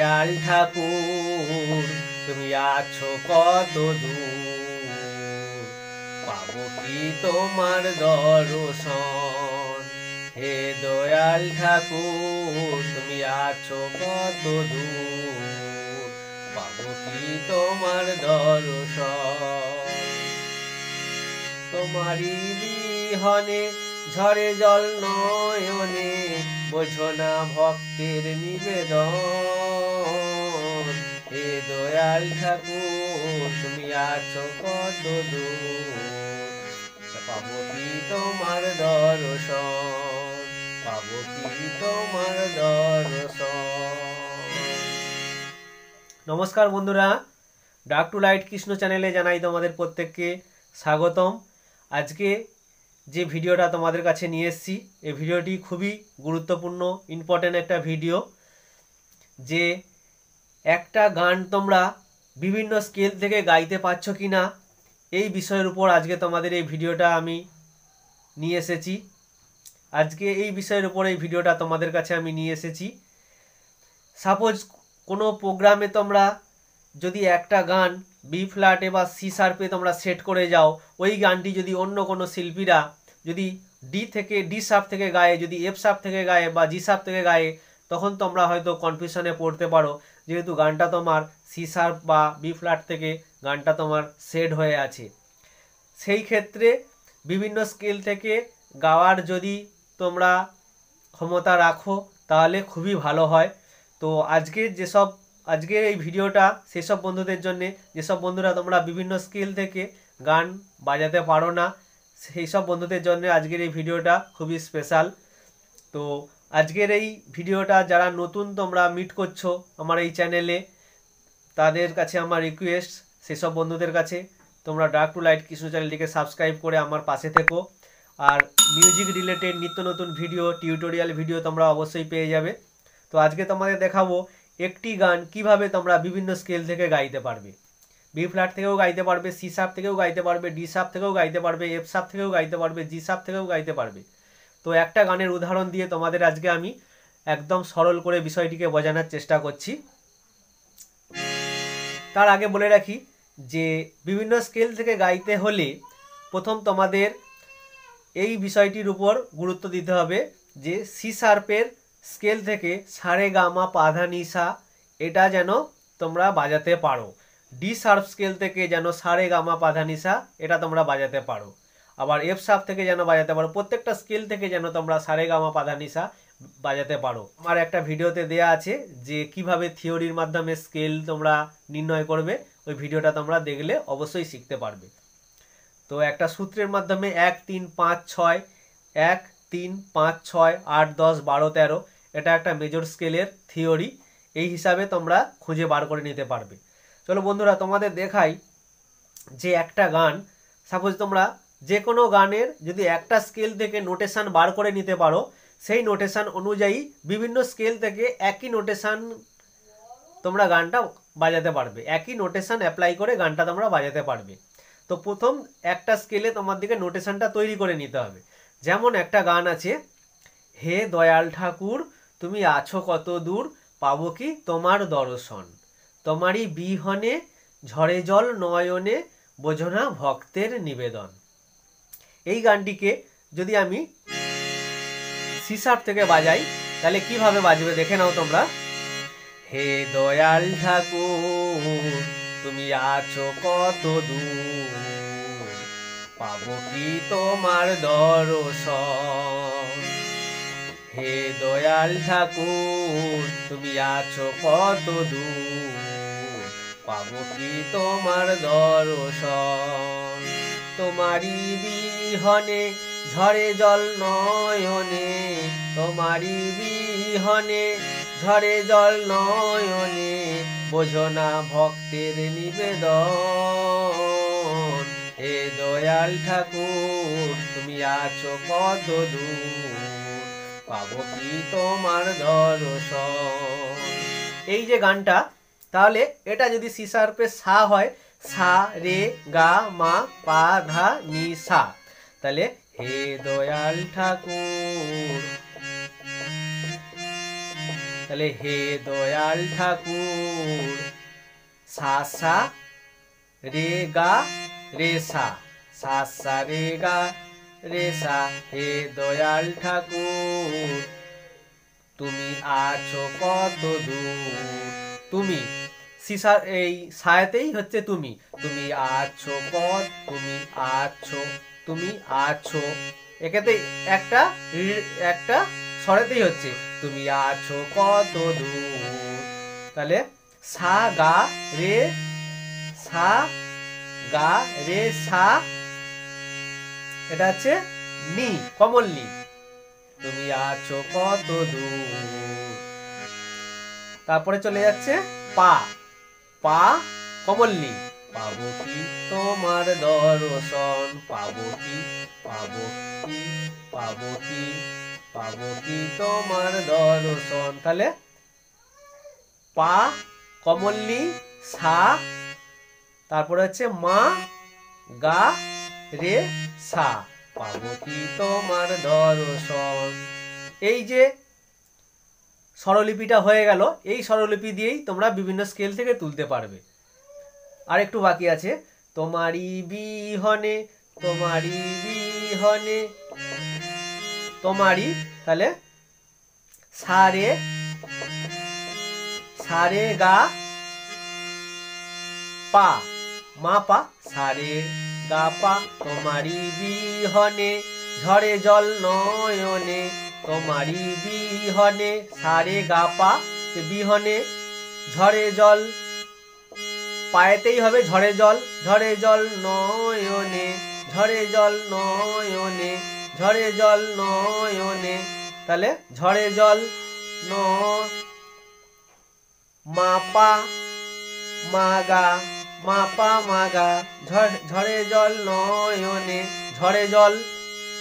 দয়াল ঠাকুর তুমি আছো কত দূর, পাবো কি তোমার দর্শন। হে দয়াল ঠাকুর তুমি আছো কত দূর, পাবো কি তোমার দর্শন। তোমারি বিহনে ঝরে জল নয়নে, বোঝো না ভক্তের নিবেদন। হে দয়াল ঠাকুর তুমি আছো কত দূর, পাবো কি তোমার দর্শন, পাবো কি তোমার দর্শন। নমস্কার বন্ধুরা, ডার্ক টু লাইট কৃষ্ণ চ্যানেলে জানাই তোমাদের প্রত্যেককে স্বাগতম। আজকে যে ভিডিওটা তোমাদের কাছে নিয়ে এসেছি, এই ভিডিওটি খুবই গুরুত্বপূর্ণ ইম্পর্টেন্ট একটা ভিডিও। যে একটা গান তোমরা বিভিন্ন স্কেল থেকে গাইতে পারছো কি না, এই বিষয়ের উপর আজকে তোমাদের এই ভিডিওটা আমি নিয়ে এসেছি। আজকে এই বিষয়ের উপর এই ভিডিওটা তোমাদের কাছে আমি নিয়ে এসেছি। সাপোজ কোনো প্রোগ্রামে তোমরা যদি একটা গান বি ফ্ল্যাটে বা সি শার্পে তোমরা সেট করে যাও, ওই গানটি যদি অন্য কোনো শিল্পীরা যদি ডি শার্প থেকে গায়ে, যদি এফ শার্প থেকে গায়ে বা জি শার্প থেকে গায়ে, তখন তোমরা হয়তো কনফিউশনে পড়তে পারো, যেহেতু গানটা তোমার সি শার্প বা বি ফ্ল্যাট থেকে গানটা তোমার সেট হয়ে আছে। সেই ক্ষেত্রে বিভিন্ন স্কেল থেকে গাওয়ার যদি তোমরা ক্ষমতা রাখো তাহলে খুবই ভালো হয়। তো আজকের এই ভিডিওটা সেসব বন্ধুদের জন্য, যেসব বন্ধুরা তোমরা বিভিন্ন স্কেল থেকে গান বাজাতে পারো না, সেই সব বন্ধুদের জন্য আজকের এই ভিডিওটা খুবই স্পেশাল। তো আজকের এই ভিডিওটা যারা নতুন তোমরা মিট করছো আমার এই চ্যানেলে, তাদের কাছে আমার রিকোয়েস্ট, সেসব বন্ধুদের কাছে তোমরা ডার্ক টু লাইট কৃষ্ণ চ্যানেলটিকে সাবস্ক্রাইব করে আমার পাশে থেকো। আর মিউজিক রিলেটেড নিত্য নতুন ভিডিও, টিউটোরিয়াল ভিডিও তোমরা অবশ্যই পেয়ে যাবে। তো আজকে তোমাদের দেখাবো একটি গান কিভাবে তোমরা বিভিন্ন স্কেল থেকে গাইতে পারবে। বি ফ্ল্যাট থেকেও গাইতে পারবে, সি শার্প থেকেও গাইতে পারবে, ডি শার্প থেকেও গাইতে পারবে, এফ শার্প থেকেও গাইতে পারবে, জি শার্প থেকেও গাইতে পারবে। তো একটা গানের উদাহরণ দিয়ে তোমাদের আজকে আমি একদম সরল করে বিষয়টিকে বোঝানোর চেষ্টা করছি। তার আগে বলে রাখি যে বিভিন্ন স্কেল থেকে গাইতে হলে প্রথম তোমাদের এই বিষয়টির উপর গুরুত্ব দিতে হবে যে সি শার্পের স্কেল থেকে সারে গামা পাধা নিসা এটা যেন তোমরা বাজাতে পারো। ডি শার্প স্কেল থেকে যেন সারে গামা পাধা নিসা এটা তোমরা বাজাতে পারো। আবার এফ শার্প থেকে যেন বাজাতে পারো। প্রত্যেকটা স্কেল থেকে যেন তোমরা সারে গামা পাধা নিসা বাজাতে পারো। আমার একটা ভিডিওতে দেয়া আছে যে কিভাবে থিওরির মাধ্যমে স্কেল তোমরা নির্ণয় করবে, ওই ভিডিওটা তোমরা দেখলে অবশ্যই শিখতে পারবে। তো একটা সূত্রের মাধ্যমে 1 3 5 6 1 3 5 6 8 10 12 13 এটা একটা মেজর স্কেলের থিওরি, এই হিসাবে তোমরা খুঁজে বার করে নিতে পারবে। চলো বন্ধুরা তোমাদের দেখাই যে একটা গান, সাপোজ তোমরা যে কোনো গানের যদি একটা স্কেল থেকে নোটেশন বার করে নিতে পারো, সেই নোটেশন অনুযায়ী বিভিন্ন স্কেল থেকে একই নোটেশন তোমরা গানটা বাজাতে পারবে, একই নোটেশন অ্যাপ্লাই করে গানটা তোমরা বাজাতে পারবে। তো প্রথম একটা স্কেলে তোমার দিকে নোটেশনটা তৈরি করে নিতে হবে। যেমন একটা গান আছে, হে দয়াল ঠাকুর তুমি আছো কত দূর, পাবো কি তোমার দর্শন, তোমারই বিহনে ঝরে জল নয়নে, বোঝো না ভক্তের নিবেদন। এই গানটিকে যদি আমি সি শার্প থেকে বাজাই তাহলে কিভাবে বাজবে দেখে নাও তোমরা। হে দয়াল ঠাকুর তুমি আছো কত দূর, পাবো কি তোমার দর্শন। হে দয়াল ঠাকুর তুমি আছো কত দূর, পাবো কি তোমার দর্শন। তোমারি বিহনে ঝরে জল নয়নে, তোমারি বিহনে ঝরে জল নয়নে, বোঝো না ভক্তের নিবেদন। হে দয়াল ঠাকুর তুমি আছো কত দূর, পাবো কি তোমার দর্শন। এই যে গানটা, তাহলে এটা যদি সি শার্পে সা হয়, সা রে গা মা পা ধা নি সা, তাহলে হে দয়াল ঠাকুর তাহলে হে দয়াল ঠাকুর, সা সা রে গা রে সা, সা সা রে গা রে সা, হে দয়াল ঠাকুর তুমি আছো কত দূর। তুমি সিসা এই সায়াতেই হচ্ছে তুমি, তুমি আছো কত, তুমি আছো, তুমি আছো, একেতে একটা স্বরেতেই হচ্ছে তুমি আছো কত দূর। তাহলে সা গা রে, সা গা রে সা, এটা হচ্ছে নি, কমল নি, তুমি আছো কত দূর। তারপরে চলে যাচ্ছে পা, পা কমল নি, পাবো কি তোমার দর্শন, পাবো কি, পাবো কি, পাবো কি, পাবো কি তোমার দর্শন। তাহলে পা কমল নি, সা, তারপরে হচ্ছে মা গা রে সা, পাবো কি তোমার দর্শন। এই যে স্বরলিপিটা হয়ে গেল, এই স্বরলিপি দিয়েই তোমরা বিভিন্ন স্কেল থেকে তুলতে পারবে। আর একটু বাকি আছে, তোমারি বিহনে, তোমারি বিহনে, তোমারি, তাহলে সারে, সারে গা পা, মা পা, সারে গা পা, তোমারি বিহনে ঝরে জল নয়নে, তোমারি বিহনে, সারে গা পা, বিহনে ঝরে জল, পায়েতেই হবে ঝরে জল, ঝরে জল নয়নে, ঝরে জল নয়নে, ঝরে জল নয়নে, তাহলে ঝরে জল ন, মা পা মা গা, মা পা মা গা, ঝরে জল নয়নে, ঝরে জল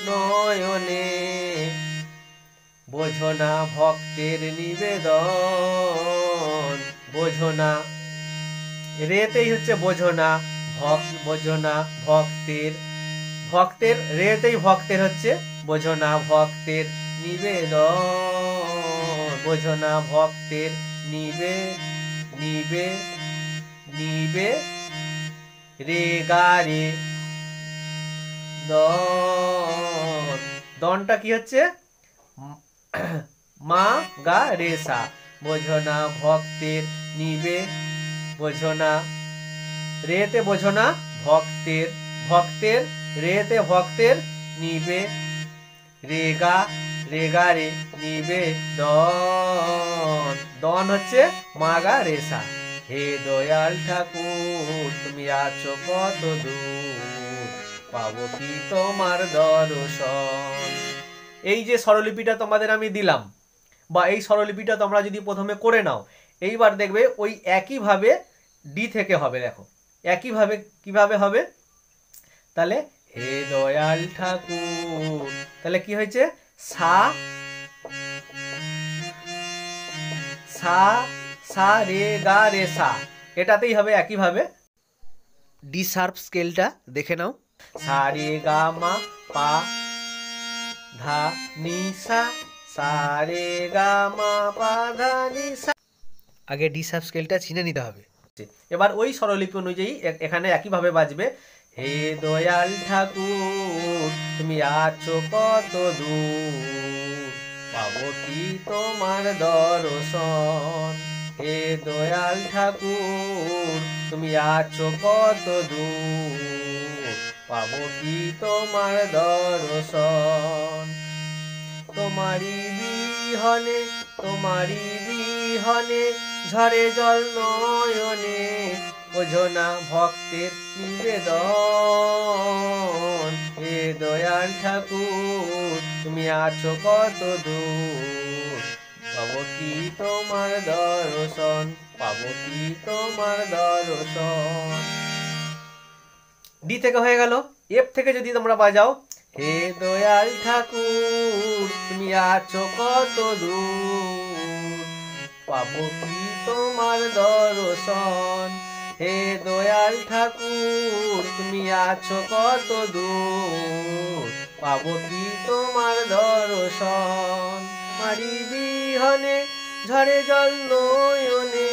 নয়নে, বোঝো না ভক্তের নিবেদন, বোঝো না, রেতেই হচ্ছে বোঝো না, বোঝো না ভক্তের, ভক্তের রেতেই ভক্তের হচ্ছে বোঝো না ভক্তের নিবেদন, বোঝো না ভক্তের নিবে, নিবে, নিবে রে গা রে দন, দনটা কি হচ্ছে মা গা রে সা, বোঝো না ভক্তের নিবে, বোঝো না, রেতে বোঝো না ভক্তের, ভক্তের রেতে ভক্তের নিবে, রেগা, রেগা রে নিবে দন, দন হচ্ছে মা গা রে সা, হে দয়াল ঠাকুর তুমি আছো কত দূর, পাবো কি তোমার দর্শন। এই যে স্বরলিপিটা তোমাদের আমি দিলাম, বা এই স্বরলিপিটা তোমরা যদি প্রথমে করে নাও, এইবার দেখবে ওই একইভাবে ডি থেকে হবে। দেখো একইভাবে কিভাবে হবে, তাহলে হে দয়াল ঠাকুর, তাহলে কি হয়েছে সা, সা, সা রে গা রে সা, এটাতেই হবে একইভাবে। ডি শার্প স্কেলটা দেখে নাও, সা রে গা মা পা ধা নি সা, সা রে গা মা পা ধা নি সা, আগে ডি শার্প স্কেলটা চিনে নিতে হবে। এবার ওই স্বরলিপি অনুযায়ী এখানে একইভাবে বাজবে, হে দয়াল ঠাকুর তুমি আছো কত দূর, পাবো কি তোমার দর্শন, হে দয়াল ঠাকুর তুমি আছো কত দূর, পাবো কি তোমার দর্শন, তোমারি বিহনে, তোমারি বিহনে ঝরে জল নয়নে, বোঝো না ভক্তের নিবেদন, হে দয়াল ঠাকুর তুমি আছো কত দূর, পাবো কি তোমার দর্শন, পাবো কি তোমার দর্শন। ডি থেকে হয়ে গেল। এফ থেকে যদি তোমরা বাজাও, হে দয়াল ঠাকুর তুমি আছো কত দূর, পাবো কি তোমার দর্শন, হে দয়াল ঠাকুর তুমি আছো কত দূর, পাবো কি তোমার দর্শন, তোমারি বিহনে, ঝরে জল নয়নে,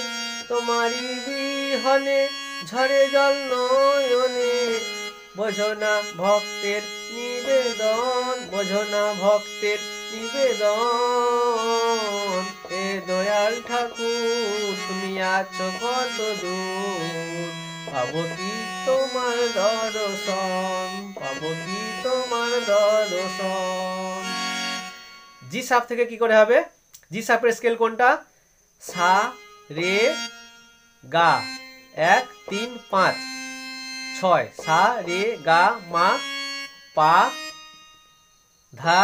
তোমারি বিহনে ঝরে জল নয়নে। বোঝো না ভক্তের নিবেদন, বোঝো না ভক্তের নিবেদন। হে দয়াল ঠাকুর তুমি আছো কত দূর, পাবো কি তোমার দর্শন, পাবো কি তোমার দর্শন। জি সাপ থেকে কি করে হবে? জি সাপের স্কেল কোনটা? সা রে গা 1 3 5 6, সা রে গা মা পা ধা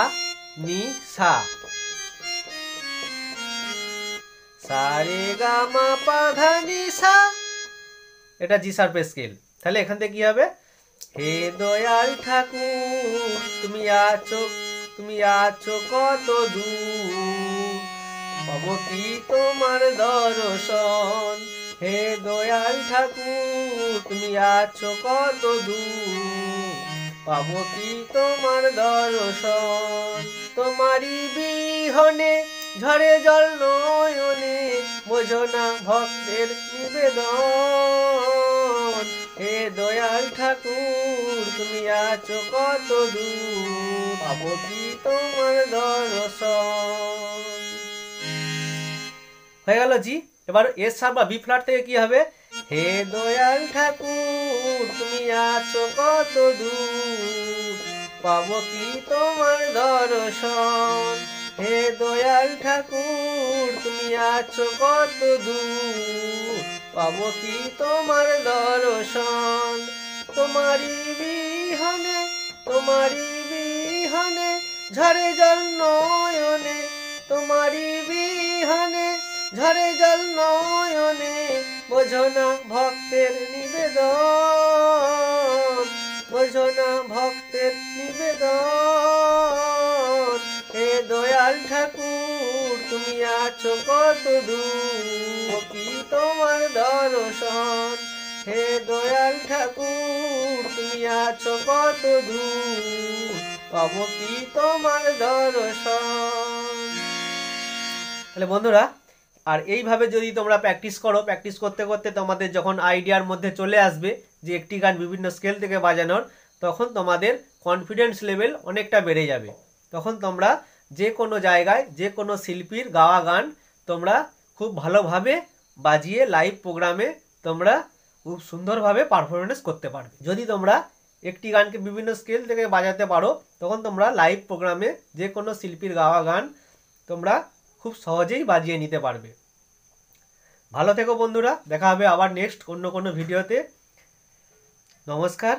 নি সা, সা রে গা মা পা ধা নি সা। এটা জি সার্পের স্কেল। তাহলে এখান থেকে কি হবে? হে দয়াল ঠাকুর তুমি আছো কত দূর, পাবো কি তোমার দর্শন। হে দয়াল ঠাকুর তুমি আছো কত দূর, পাবো কি তোমার দর্শন। তোমারি বিহনে ঝরে জল নয়নে, বোঝো না ভক্তের নিবেদন। হে দয়াল ঠাকুর তুমি আছো কত দূর, পাবো কি তোমার দর্শন। হয়ে গেল জি। এবার এস শার্প বা বি ফ্ল্যাট থেকে কি হবে? হে দয়াল ঠাকুর তুমি আছো কত দূর, পাবো কি তোমার দর্শন। হে দয়াল ঠাকুর তুমি আছো কত দূর, পাবো কি তোমার দর্শন। তোমারি বিহনে ঝরে জল নয়নে, তোমারি বিহনে ঝরে জল নয়নে। বোঝো না ভক্তের নিবেদন, বোঝো না ভক্তের নিবেদন। হে দয়াল ঠাকুর তুমি আছো কত দূর, কি তোমার দর্শন। হে দয়াল ঠাকুর তুমি আছো কত দূর, পাবো কি তোমার দর্শন। তাহলে বন্ধুরা, আর এইভাবে যদি তোমরা প্র্যাকটিস করো, প্র্যাকটিস করতে করতে তোমাদের যখন আইডিয়ার মধ্যে চলে আসবে যে একটি গান বিভিন্ন স্কেল থেকে বাজানোর, তখন তোমাদের কনফিডেন্স লেভেল অনেকটা বেড়ে যাবে। তখন তোমরা যে কোনো জায়গায় যে কোনো শিল্পীর গাওয়া গান তোমরা খুব ভালোভাবে বাজিয়ে লাইভ প্রোগ্রামে তোমরা খুব সুন্দরভাবে পারফরমেন্স করতে পারবে। যদি তোমরা একটি গানকে বিভিন্ন স্কেল থেকে বাজাতে পারো, তখন তোমরা লাইভ প্রোগ্রামে যে কোনো শিল্পীর গাওয়া গান তোমরা খুব সহজেই বাজিয়ে নিতে পারবে। ভালো থেকো বন্ধুরা, দেখা হবে আবার নেক্সট অন্য কোনো ভিডিওতে। নমস্কার।